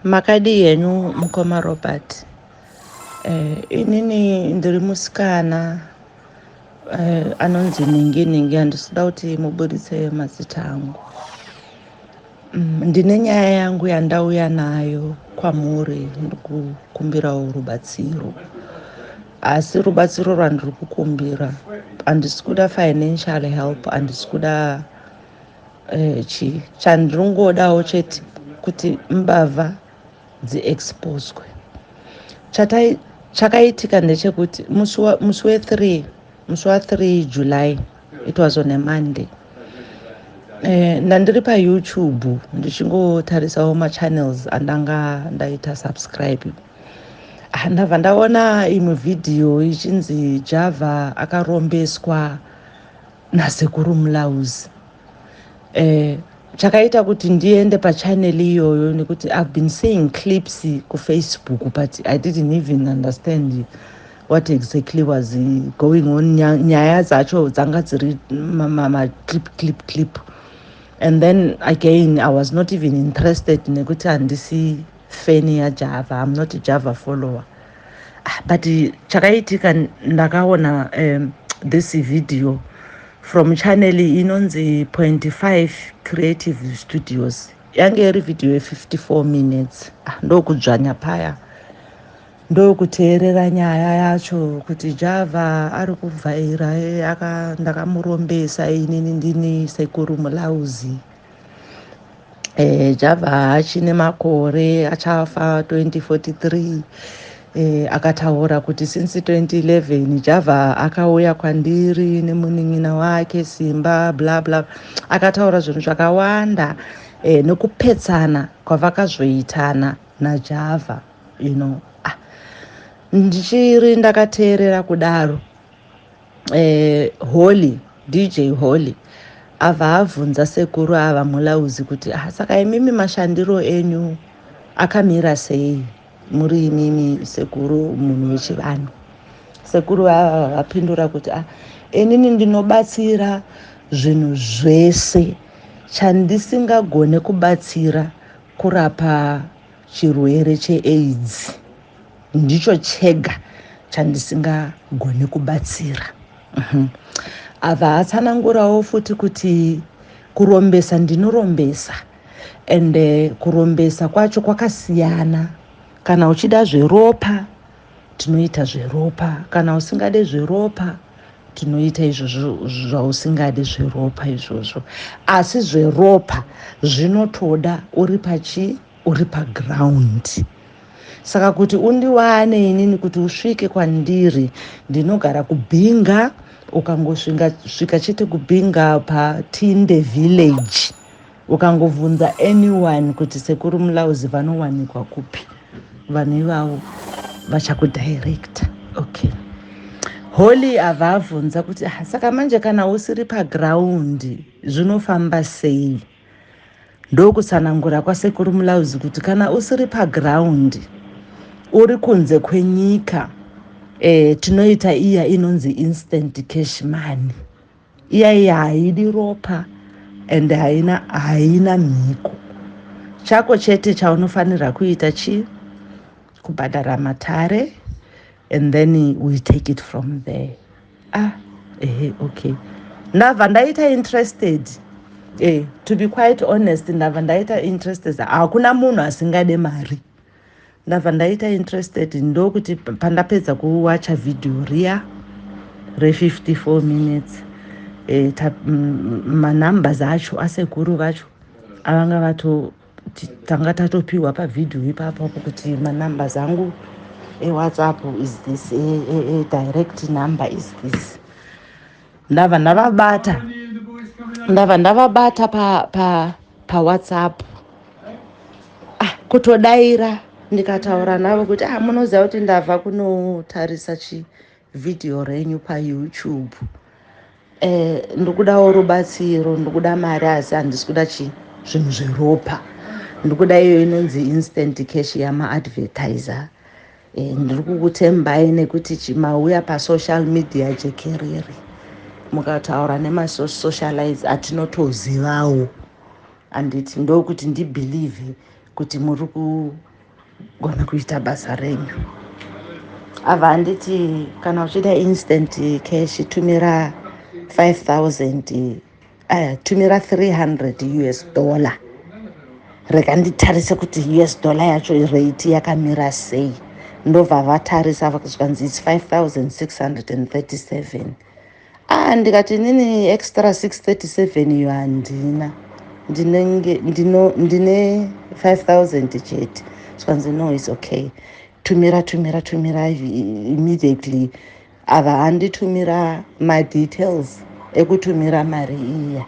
makadi yenyu mukoma Robert. Inini ndiri musikana anonzi ningi handisida kuti mubuditse mazita angu. Ndine nyaya yangu yandauya nayo kwamuri ndikukumbirawo rubatsiro. Asi rubatsiro rwandiri kukumbira handisi kuda financial help, handisi kuda chandiringodawo chete kuti mbavha dziexposwe. Chakaitika ndechekuti musi wa3 July, it was on a Monday. Ndandiri paYouTube ndichingotarisa machannels andanga ndaita subscribe. Ndabva ndaona imwe video ichinzi Java akarombeswa naSekuru Mlauzi. Chakaita kuti ndiende pachannel iyoyo nekuti I've been seeing clips kuFacebook, but I didn't even understand what exactly was going on. Nyaya dzacho dzanga dziri clip. And then again, I was not even interested nekuti handisi fan ya Java. I'm not a Java follower. But chakaitika ndakaona this video from channel inonzi 0.5 Creative Studios. Yange iri video 54 minutes. Ndokudzvanya paya. Ndokuteerera nyaya yacho kuti Java ari kubvaira ndakamurombesa inini ndini Sekuru Mlauzi. Java hachine makore achafa 2043. Akataura kuti since 2011 Java akauya kwandiri nemunin'ina wake Simba bla bla. Akataura zvinhu zvakawanda nekupetsana kwavakazoitana naJava, you know. Ndichiri ndakateerera kudaro, DJ Holly abva abvunza Sekuru ava Mlauzi kuti saka imimi mashandiro enyu akamira sei muri imimi Sekuru munhu wechivanhu. Sekuru apindura kuti inini ndinobatsira zvinhu zvese, chandisingagone kubatsira kurapa chirwere cheAIDS. Ndicho chega chandisingagone kubatsira. Abva atsanangurawo futi kuti kurombesa ndinorombesa, ende kurombesa kwacho kwakasiyana. Kana uchida zveropa tinoita zveropa, kana usingade zveropa tinoita izvozvo zvausingade zveropa izvozvo. Asi zveropa zvinotoda uri paground. Saka kuti undiwane inini kuti usvike kwandiri, ndinogara kuBhinga. Ukangosvika chete kuBhinga paTinde village, ukangovhunza anyone kuti Sekuru Mlauzi vanowanikwa kupi, vanhu ivavo vachakudirecta. Okay. Holly abva abvunza kuti saka manje kana usiri paground zvinofamba sei? Ndokutsanangura kwaSekuru Mlauzi kuti kana usiri paground uri kunze kwenyika, tinoita iya inonzi instant cash money. Iya haidi ropa and haina mhiko. Chako chete chaunofanira kuita kubhadhara matare, and then we take it from there. Okay. Ndabva ndaita interested. To be quite honest, ndabva ndaita interested. Hakuna munhu asingade mari. Ndabva ndaita interested ndokuti pandapedza kuwacha video riya re 54 minutes, manumbers acho aSekuru vacho avanga tanga tatopiwa pavidhio ipapo kuti manumbers angu WhatsApp is this, direct number is this. Ndabva ndavabata pa WhatsApp. Kutodaira ndikataura navo kuti munoziva kuti ndabva kunotarisa video renyu paYouTube. Ndikudawo rubatsiro, ndikuda mari asi handisi kuda zvinhu zveropa. Ndikuda iyo inonzi instant cash yamaadvertiser. Ndiri kukutembai nekuti mauya pasocial media jekerere. Mukataura nemasocialites atinotozivawo. Anditi ndokuti ndibhilive kuti muri gona kuita basa renyu. Ava handiti kana uchida instant cash tumira 5,000 tumira 300 US dollar. Rega nditarise kuti US dollar yacho rate yakamira sei. Ndobva vatarisa vakazvanzi it's 5,637. Ndikati nini extra 637 iyo handina. Ndine 5,000 chete. Swanzi no, it's okay. Tumira immediately. Ava handitumira my details ekutumira mari iya.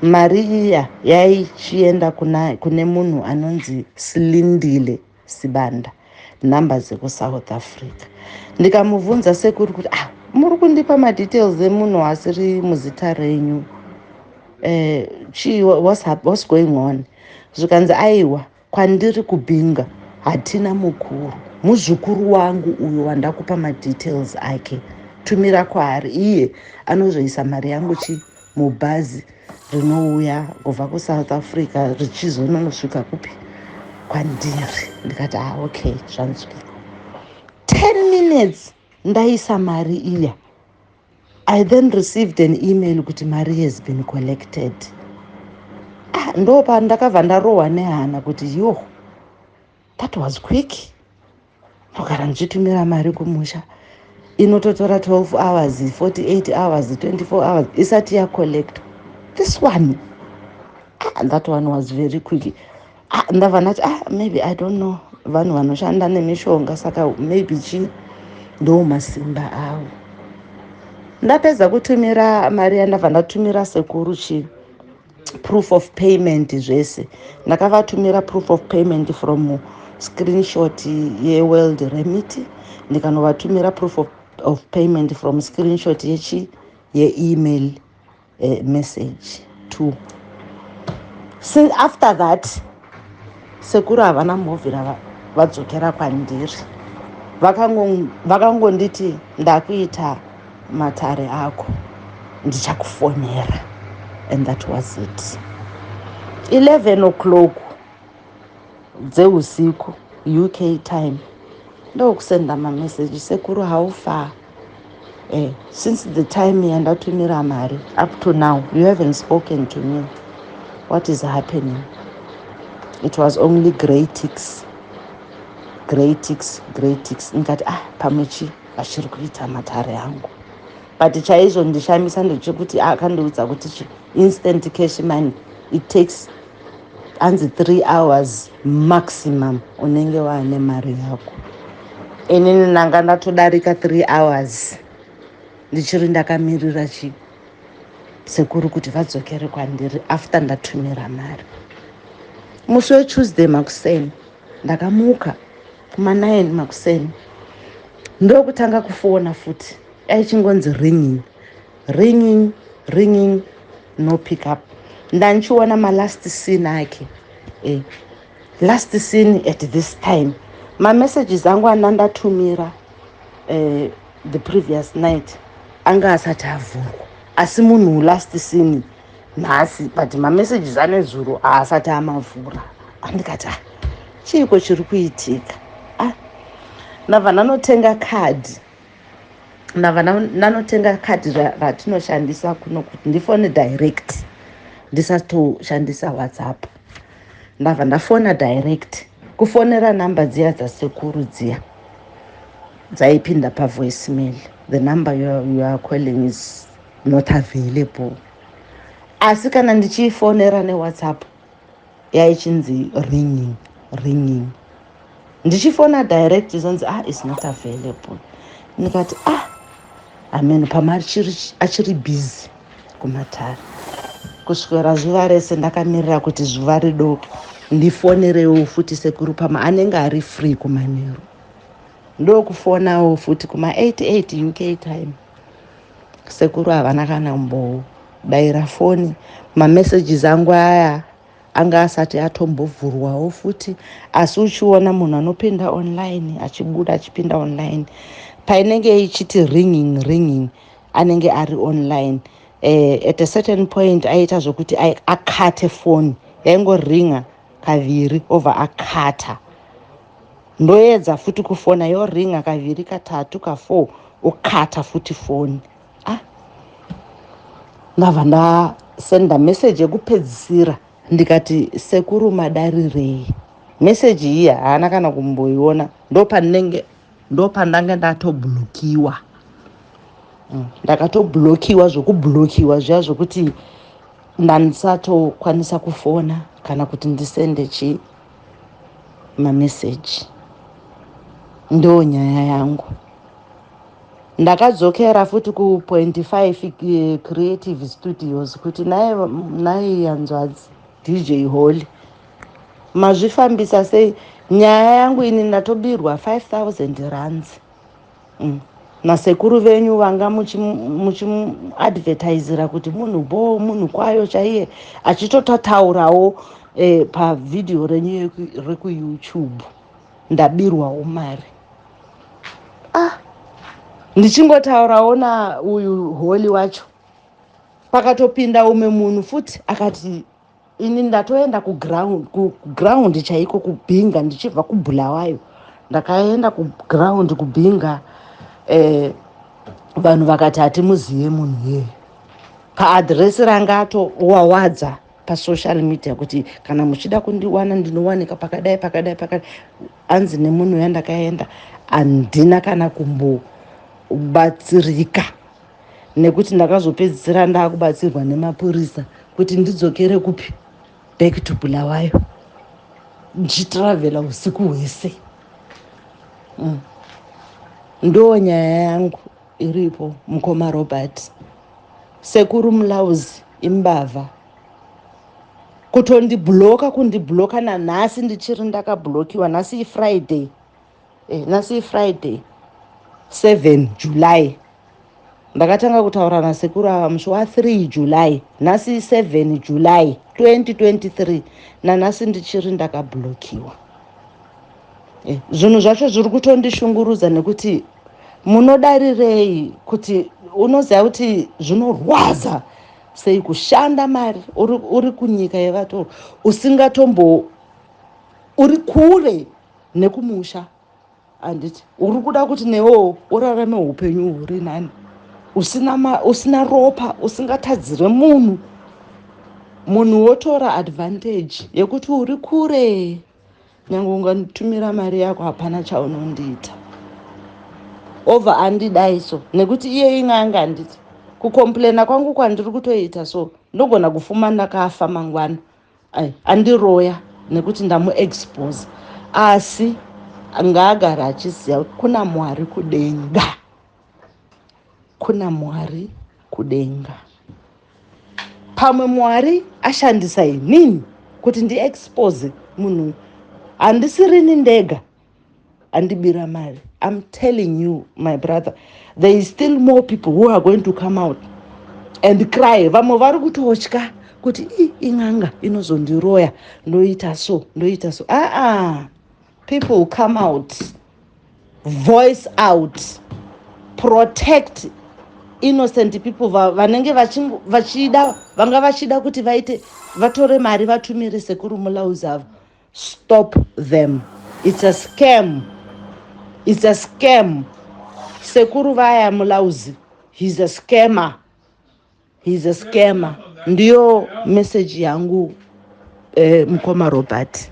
Mari iya yaichienda kune munhu anonzi Slindile Sibanda, namba dzeku-South Africa. Ndikamubvunza Sekuru kuti muri kundipa madetails emunhu asiri muzita renyu, what's going on? Zvikanzi aiwa kwandiri kubhinga hatina mukuru, muzukuru wangu uyo wandakupa madetails ake, tumira kwaari, iye anozoisa mari yangu mubhazi rinouya kubva kuSouth Africa richizononosvika kupi kwandiri. Ndikati okay, zvanzwi. 10 minutes ndaisa mari iya. I then received an email kuti mari has been collected. Ndopa ndakabva ndarohwa nehana kuti that was quick. Ndogara ndichitumira mari kumusha. Inototora 12 hours, 48 hours, 24 hours isati yacollectwa. This one, that one was very quick. Ndabva ndati maybe I don't know, vanhu vanoshanda nemishonga saka maybe ndo masimba avo. Ndapedza kutumira mari yandabva ndatumira Sekuru proof of payment zvese. Ndakavatumira proof of payment from screenshot yeWorld Remit, ndikanovatumira proof of payment from screenshot ye-email message too. So after that, Sekuru havana movhira vadzokera kwandiri. Vakangonditi ndakuita matare ako, ndichakufonera. And that was it. 11 o'clock dzeusiku UK time ndokusenda mamessage, Sekuru how far? Since the time yandatumira mari up to now you haven't spoken to me. What is happening? It was only grey ticks. Ndikati pamwechi vachiri kuita matare yangu. But chaizvo ndishamisa ndechekuti akandiudza kuti instant cash money it takes anzi 3 hours maximum unenge waane mari yako. Inini nanga ndatodarika 3 hours ndichiri ndakamirira Sekuru kuti vadzokere kwandiri after ndatumira mari. Musi weTuesday makuseni ndakamuka kuma 9 makuseni ndokutanga kufona futi. Aichingonzi ringing, no pick up. Ndanchiona last scene ake. Last scene at this time. My messages angu anandatumira the previous night anga asati avhurwa. Asi munhu last scene nhasi, but my messages anezuro asati amavhura. Andikati chiiko chiri kuitika. Ndabva ndanotenga card. Nanotenga kadi ratinoshandisa kuno kuti ndifone direct ndisatoshandisa WhatsApp. Ndabva ndafona direct kufonera namba dziya dzaSekuru dziya dzaipinda pavoicemail. The number you are calling is not available. Asi kana ndichifonera neWhatsApp yaichinzi ringing. Ndichifona direct zonzi is not available. Ndikati amen pamari achiri busy kumatare. Kuswera zuva rese ndakamirira kuti zuva ridoko ndifonerewo futi Sekuru pama anenge ari free kumanheru. Ndokufonawo futi kuma 88 UK time. Sekuru havana kana mbodaira foni. Mamessages angu aya anga asati atombovhurwawo futi. Asi uchiona munhu anopinda online achibuda achipinda online painenge ichiti ringing anenge ari online. At a certain point aita zvokuti akate phone yaingoringa kaviri over akata ndoedza futi kufona yoringa kaviri katatu ka4 ukata futi foni. Ndabva ndasenda meseji yekupedzisira ndikati Sekuru madarirei. Meseji iyi haana kana kumboiona, ndo pandange ndatobhulokiwa. Ndakatobhulokiwa zvokubhulokiwa zviya zvokuti ndandisatokwanisa kufona kana kuti ndisende mameseji. Ndo nyaya yangu. Ndakadzokera futi ku.5 Creative Studios kuti naye yanzwadzi DJ Holly, mazvifambisa sei? Nyaya yangu ini ndatobirwa 5,000 rands nasekuru venyu vanga muchiadvertisera kuti munhu kwayo chaiye, achitotaurawo pavidhio renyu rekuYouTube. Ndabirwawo mari. Ndichingotaurawo na uyu Holly wacho, pakatopinda umwe munhu futi akati ini ndatoenda kuground chaiko kubhinga ndichibva kuBhulawayo. Ndakaenda kuground kubhinga, vanhu vakati hatimuzive munhu iye. Paadhiresi ranga atowawadza pasocial media kuti kana muchida kundiwana ndinowanika pakadai pakadai pakadai. Anzi nemunhu yandakaenda handina kana kumbobatsirika, nekuti ndakazopedzisira ndakubatsirwa nemapurisa kuti ndidzokere kupi, back to Bulawayo, ndichitravela usiku hwese. Ndo nyaya yangu iripo, mukoma Robert. Sekuru Mlauzi imbavha kundibloka nanhasi ndichiri ndakablokiwa. Nhasi Friday, nhasi Friday 7 July. Ndakatanga kutaura nasekuru ava musi wa3 July, nhasi 7 July 2023, nanhasi ndichiri ndakablokiwa. Zvinhu zvacho zviri kutondishungurudza nekuti munodarirei kuti unoziva kuti zvinorwadza sei kushanda mari uri kunyika yevatoro, uri kure nekumusha. Anditi uri kuda kuti newo urarame upenyu huri nani, usina ropa, usingatadzire munhu wotora advantage yekuti uri kure. Nyange unganitumira mari yako hapana chaunondiita. Over andidai so, nekuti iye inganga anditi kukomplena kwangu kwandiri kutoita so ndogona kufuma ndakafa mangwana. Andiroya nekuti ndamuexpose. Asi ngaagara achiziva kuna Mwari kudenga. Kuna Mwari kudenga. Pamwe Mwari ashandisa inini kuti ndiexpose munhu. Handisirini ndega andibira mari. I'm telling you, my brother, there is still more people who are going to come out and cry. Vamwe vari kutotya kuti inganga inozondiroya ndoita so. People come out, voice out, protect innocent people vanenge vanga vachida kuti vatore mari vatumire Sekuru Mlauzi ava. Stop them. It's a scam. It's a scam. Sekuru vaya Mlauzi, he's a scammer. He's a scammer. Ndiyo message yangu mkoma Robert.